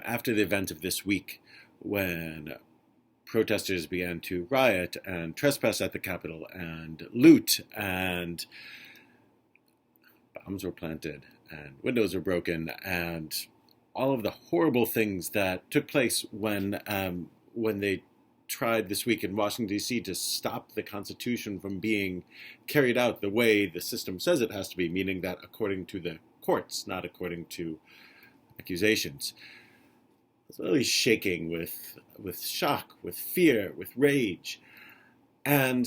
after the event of this week, when protesters began to riot and trespass at the Capitol and loot, and bombs were planted and windows were broken, and all of the horrible things that took place when they tried this week in Washington, D.C. to stop the Constitution from being carried out the way the system says it has to be, meaning that according to the courts, not according to accusations. I was really shaking with shock, with fear, with rage. And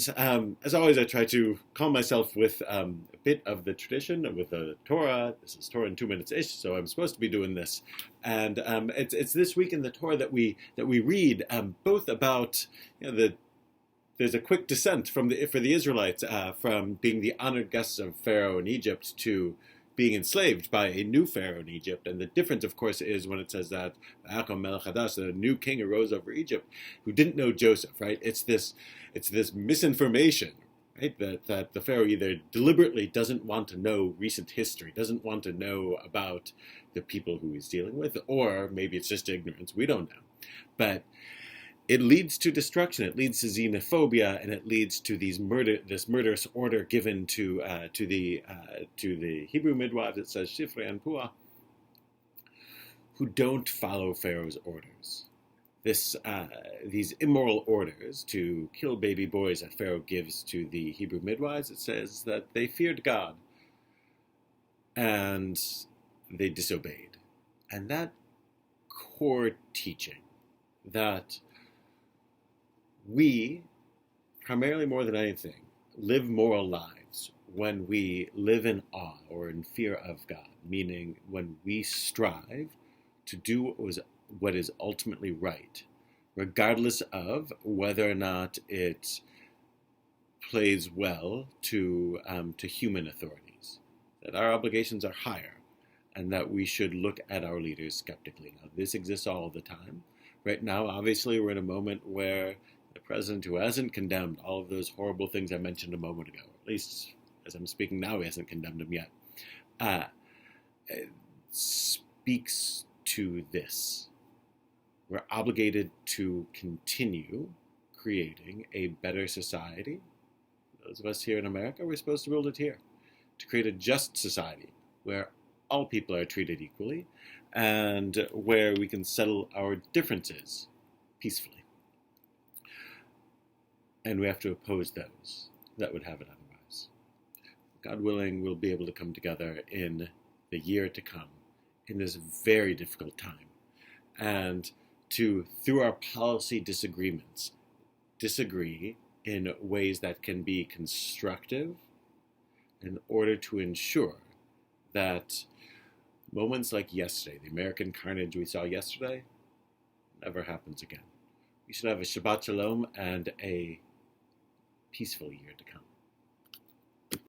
as always, I try to calm myself with a bit of the tradition, with the Torah. This is Torah in 2 minutes-ish, so I'm supposed to be doing this. And it's this week in the Torah that we read both about there's a quick descent for the Israelites from being the honored guests of Pharaoh in Egypt to being enslaved by a new Pharaoh in Egypt. And the difference, of course, is when it says that the new king arose over Egypt who didn't know Joseph, right? It's this misinformation, right? That the Pharaoh either deliberately doesn't want to know recent history, doesn't want to know about the people who he's dealing with, or maybe it's just ignorance. We don't know. But it leads to destruction. It leads to xenophobia, and it leads to this murderous order given to the Hebrew midwives. It says Shifrei and Puah, who don't follow Pharaoh's orders. These immoral orders to kill baby boys that Pharaoh gives to the Hebrew midwives. It says that they feared God, and they disobeyed. And that core teaching that we, primarily more than anything, live moral lives when we live in awe or in fear of God, meaning when we strive to do what is ultimately right, regardless of whether or not it plays well to human authorities, that our obligations are higher, and that we should look at our leaders skeptically. Now, this exists all the time. Right now, obviously, we're in a moment where the president, who hasn't condemned all of those horrible things I mentioned a moment ago, at least as I'm speaking now, he hasn't condemned them yet, speaks to this. We're obligated to continue creating a better society. Those of us here in America, we're supposed to build it here, to create a just society where all people are treated equally and where we can settle our differences peacefully. And we have to oppose those that would have it otherwise. God willing, we'll be able to come together in the year to come, in this very difficult time, and to, through our policy disagreements, disagree in ways that can be constructive in order to ensure that moments like yesterday, the American carnage we saw yesterday, never happens again. We should have a Shabbat Shalom and a peaceful year to come.